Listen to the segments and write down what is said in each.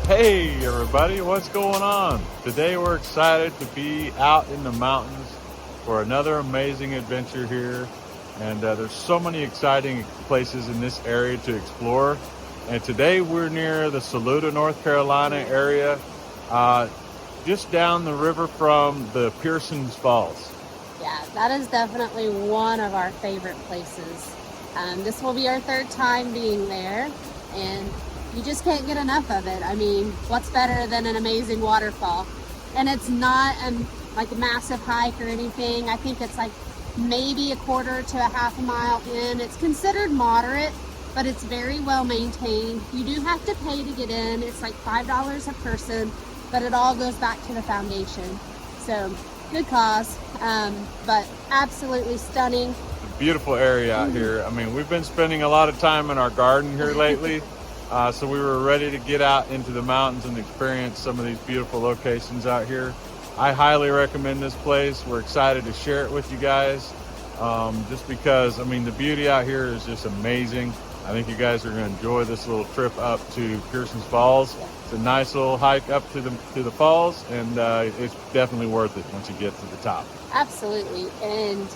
Hey everybody, what's going on? Today we're excited to be out in the mountains for another amazing adventure here. And there's so many exciting places in this area to explore. And today we're near the Saluda, North Carolina area, just down the river from the Pearson Falls. Yeah, that is definitely one of our favorite places. This will be our third time being there, and you just can't get enough of it. I mean, what's better than an amazing waterfall? And it's not like a massive hike or anything. I think it's like maybe a quarter to a half a mile in. It's considered moderate, but it's very well maintained. You do have to pay to get in. It's like $5 a person, but it all goes back to the foundation. So good cause, but absolutely stunning. Beautiful area out here. I mean, we've been spending a lot of time in our garden here lately. So we were ready to get out into the mountains and experience some of these beautiful locations out here. I highly recommend this place. We're excited to share it with you guys, just because, I mean, the beauty out here is just amazing. I think you guys are going to enjoy this little trip up to Pearson's Falls. It's a nice little hike up to the falls, and it's definitely worth it once you get to the top. Absolutely. And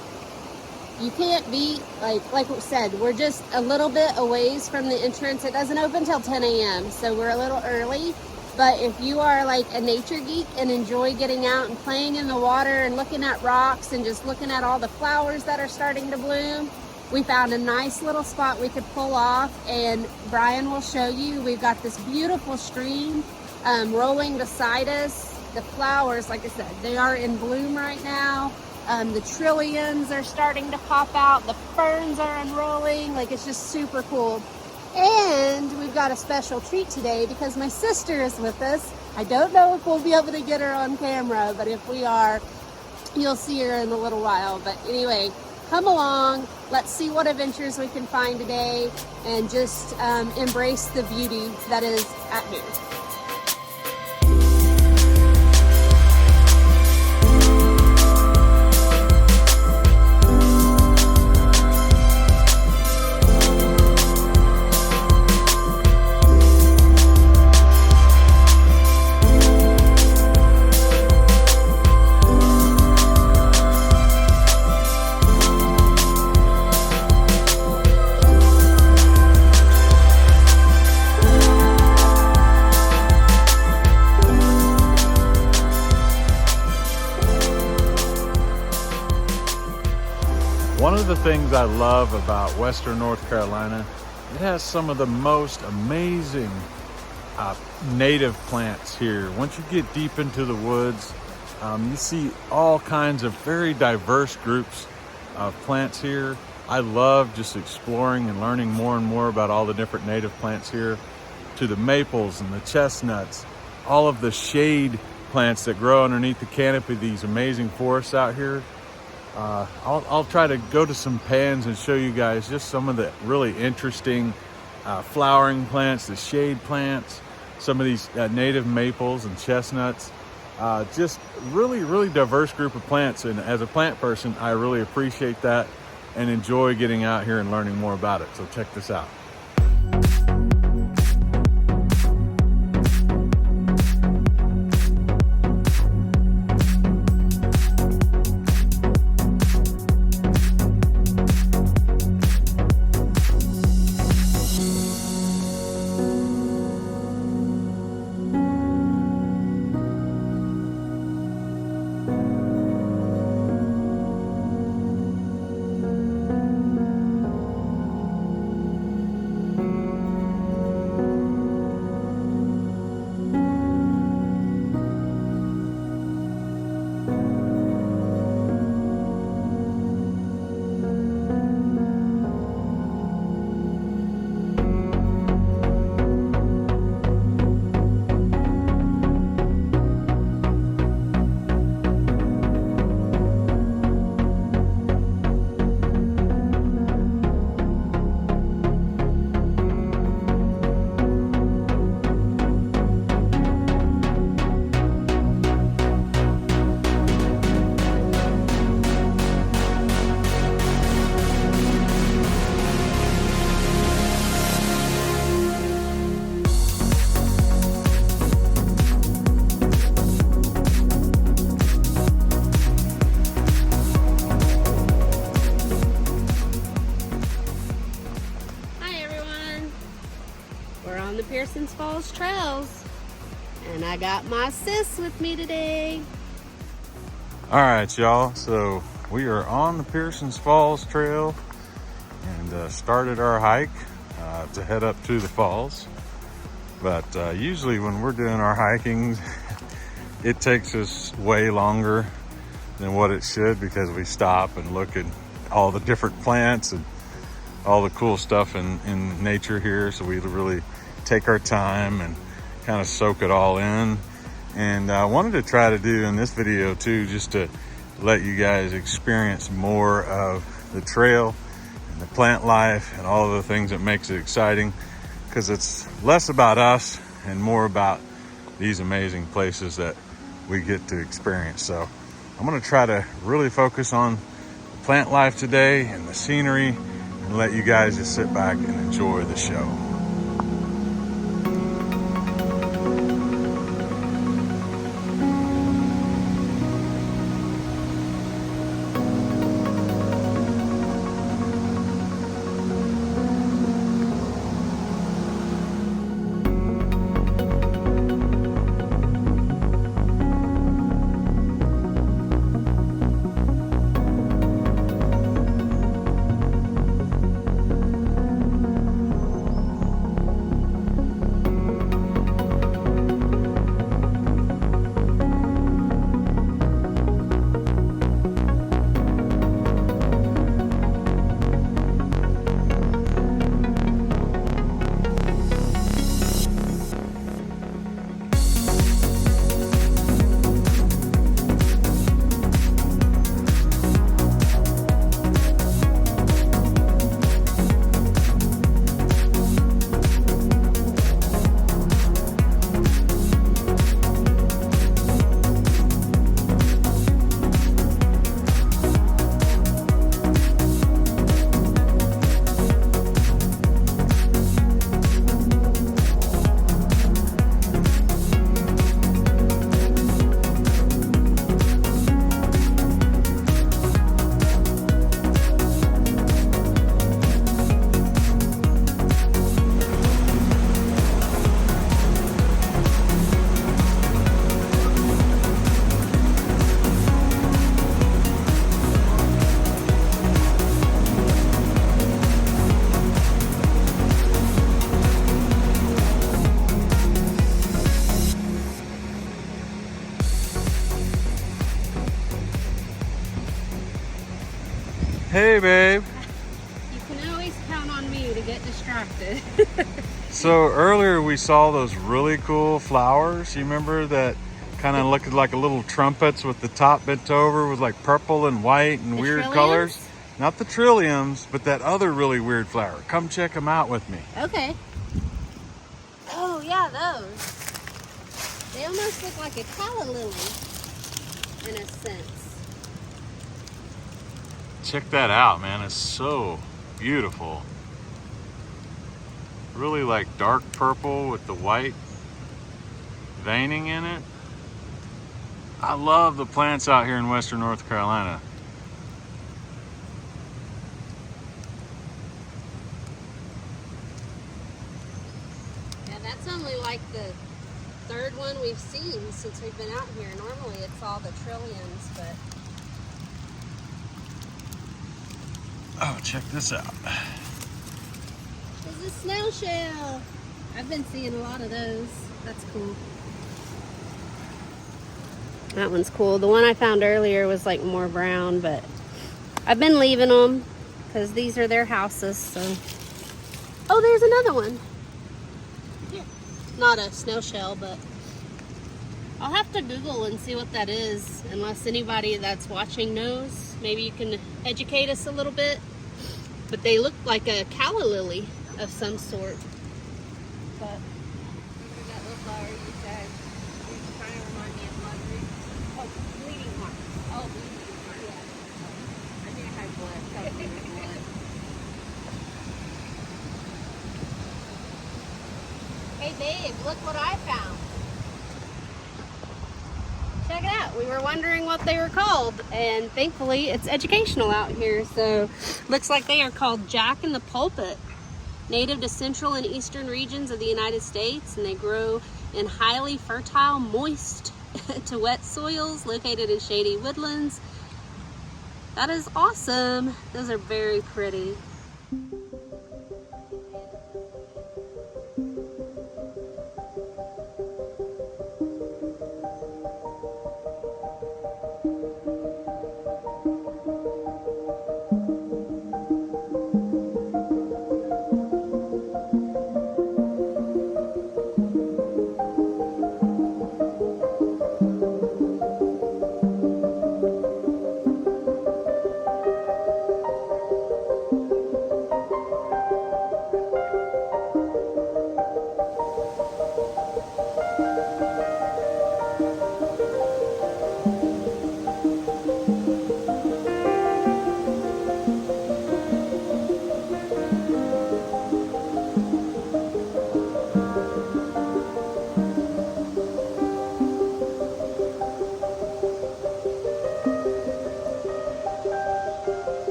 you can't beat, like we said, we're just a little bit a ways from the entrance. It doesn't open till 10 a.m., so we're a little early. But if you are like a nature geek and enjoy getting out and playing in the water and looking at rocks and just looking at all the flowers that are starting to bloom, we found a nice little spot we could pull off, and Brian will show you. We've got this beautiful stream rolling beside us. The flowers, like I said, they are in bloom right now. The trilliums are starting to pop out. The ferns are unrolling. Like, it's just super cool. And we've got a special treat today because my sister is with us. I don't know if we'll be able to get her on camera, but if we are, you'll see her in a little while. But anyway, come along. Let's see what adventures we can find today and just embrace the beauty that is at here. One of the things I love about Western North Carolina, it has some of the most amazing native plants here. Once you get deep into the woods, you see all kinds of very diverse groups of plants here. I love just exploring and learning more and more about all the different native plants here, to the maples and the chestnuts, all of the shade plants that grow underneath the canopy of these amazing forests out here. I'll try to go to some pans and show you guys just some of the really interesting flowering plants, the shade plants, some of these native maples and chestnuts. Just really diverse group of plants, and as a plant person, I really appreciate that and enjoy getting out here and learning more about it. So check this out. Falls trails. And I got my sis with me today. All right, y'all. So we are on the Pearson's Falls Trail and started our hike to head up to the falls. But usually when we're doing our hiking, it takes us way longer than what it should because we stop and look at all the different plants and all the cool stuff in nature here. So we really take our time and kind of soak it all in. And I wanted to try to do in this video too, just to let you guys experience more of the trail and the plant life and all of the things that makes it exciting, because it's less about us and more about these amazing places that we get to experience. So I'm gonna try to really focus on the plant life today and the scenery and let you guys just sit back and enjoy the show. Hey, babe. You can always count on me to get distracted. So earlier we saw those really cool flowers. You remember that kind of looked like a little trumpets with the top bent over with like purple and white and The weird trilliums? colors? Not the trilliums, but that other really weird flower. Come check them out with me. Okay. Oh, yeah, those. They almost look like a calla lily in a sense. Check that out, man. It's so beautiful. Really like dark purple with the white veining in it. I love the plants out here in Western North Carolina. Yeah, that's only like the third one we've seen since we've been out here. Normally it's all the trilliums, but... Oh, check this out. There's a snail shell. I've been seeing a lot of those. That's cool. That one's cool. The one I found earlier was like more brown, but I've been leaving them because these are their houses. So, oh, there's another one. Yeah. Not a snail shell, but I'll have to Google and see what that is. Unless anybody that's watching knows, maybe you can educate us a little bit. But they look like a calla lily of some sort. But remember that little flower you said? You're trying to remind me of blood. Oh, bleeding heart. Oh, bleeding heart. Yeah. I think I had blood. Blood. Hey, babe, look what I found. Check it out. We were wondering what they were called, and thankfully it's educational out here. So looks like they are called Jack in the Pulpit. native to central and eastern regions of the United States, and they grow in highly fertile, moist to wet soils located in shady woodlands. That is awesome. Those are very pretty.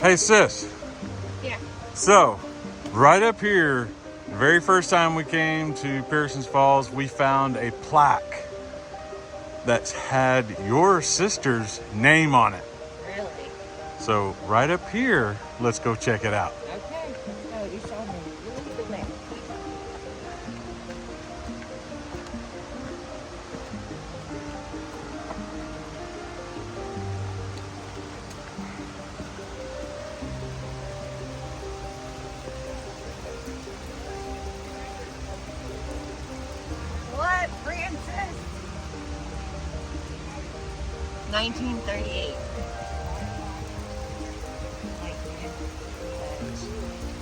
Hey sis. Yeah. So, right up here, the very first time we came to Pearson's Falls, we found a plaque that's had your sister's name on it. Really? So, right up here, let's go check it out. Okay, let's go. You show me. Look at the map. What, Francis? 1938.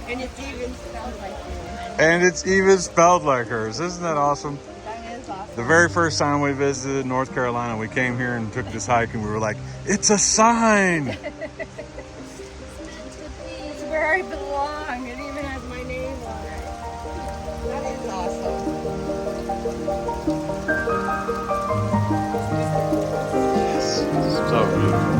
And it's even spelled like yours. And it's even spelled like hers. Isn't that awesome? That is awesome. The very first time we visited North Carolina, we came here and took this hike and we were like, it's a sign. It's where I belong. It even has my name on it. That is awesome. So beautiful.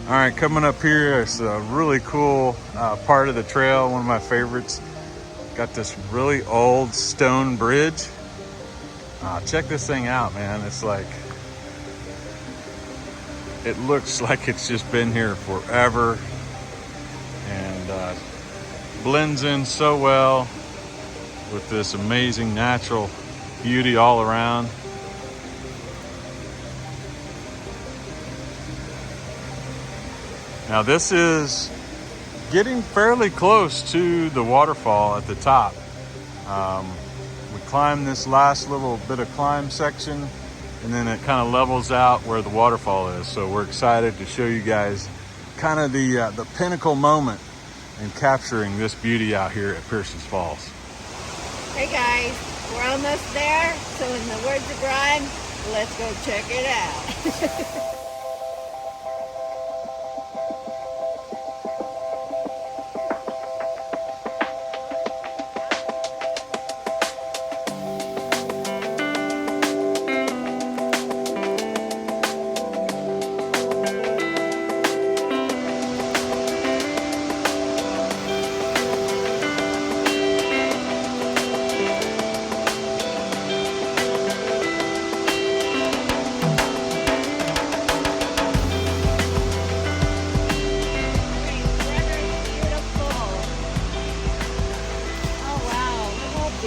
All right, coming up here, it's a really cool part of the trail, one of my favorites. Got this really old stone bridge. Check this thing out, man. It's like, it looks like it's just been here forever, and blends in so well with this amazing natural beauty all around. Now this is getting fairly close to the waterfall at the top. We climbed this last little bit of climb section, and then it kind of levels out where the waterfall is. So we're excited to show you guys kind of the pinnacle moment in capturing this beauty out here at Pearson's Falls. Hey guys, we're almost there. So in the words of Brian, let's go check it out.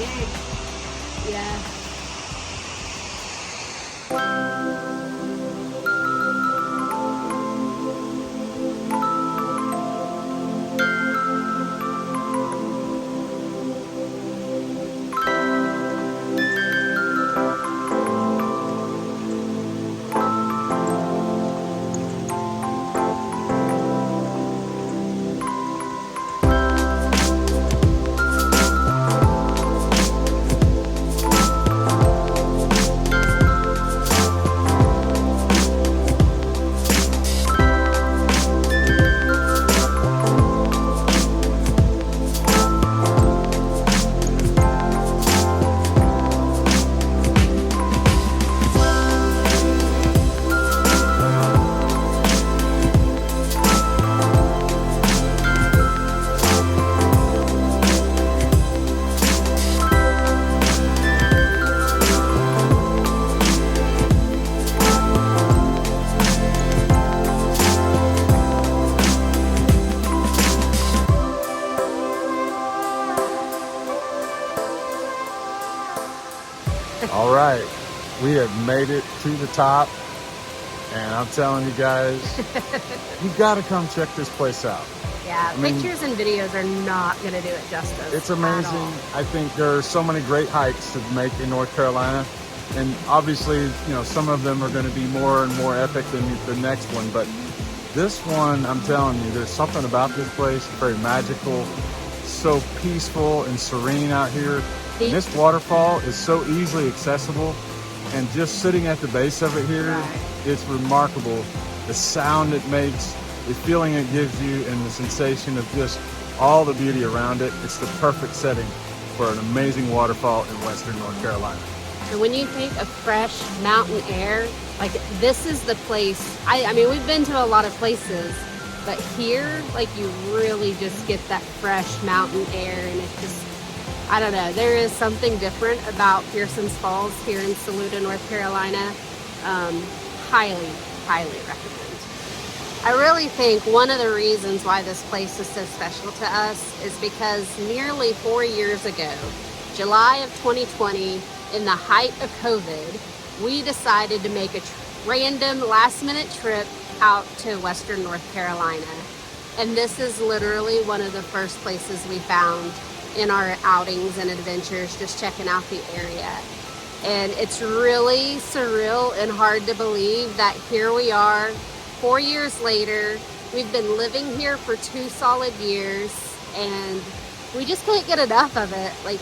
big. Yeah. All right, we have made it to the top, and I'm telling you guys, you've got to come check this place out. Yeah, pictures and videos are not going to do it justice. It's amazing. I think there are so many great hikes to make in North Carolina, and obviously, you know, some of them are going to be more and more epic than the next one, but this one, I'm telling you, there's something about this place, very magical, so peaceful and serene out here. And this waterfall is so easily accessible, and just sitting at the base of it here, it's remarkable. The sound it makes, the feeling it gives you, and the sensation of just all the beauty around it. It's the perfect setting for an amazing waterfall in Western North Carolina. And when you take a fresh mountain air, like this is the place. I mean, we've been to a lot of places, but here, like, you really just get that fresh mountain air, and it's just, I don't know, there is something different about Pearson's Falls here in Saluda, North Carolina. Highly, highly recommend. I really think one of the reasons why this place is so special to us is because nearly 4 years ago, July of 2020, in the height of COVID, we decided to make a random last-minute trip out to Western North Carolina. And this is literally one of the first places we found in our outings and adventures, just checking out the area. And it's really surreal and hard to believe that here we are, 4 years later. We've been living here for 2 solid years, and we just can't get enough of it. Like,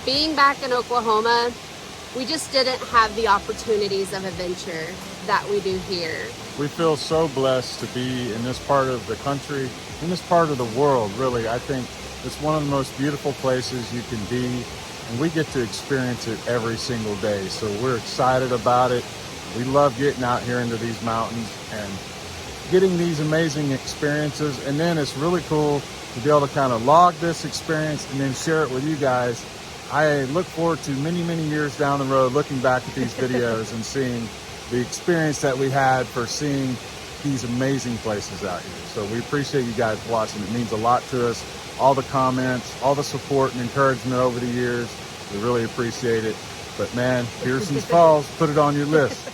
being back in Oklahoma, we just didn't have the opportunities of adventure that we do here. We feel so blessed to be in this part of the country, in this part of the world, really. I think it's one of the most beautiful places you can be, and we get to experience it every single day. So we're excited about it. We love getting out here into these mountains and getting these amazing experiences. And then it's really cool to be able to kind of log this experience and then share it with you guys. I look forward to many, many years down the road looking back at these videos and seeing the experience that we had for seeing these amazing places out here. So we appreciate you guys watching. It means a lot to us. All the comments, all the support and encouragement over the years. We really appreciate it. But man, Pearson's Falls, put it on your list.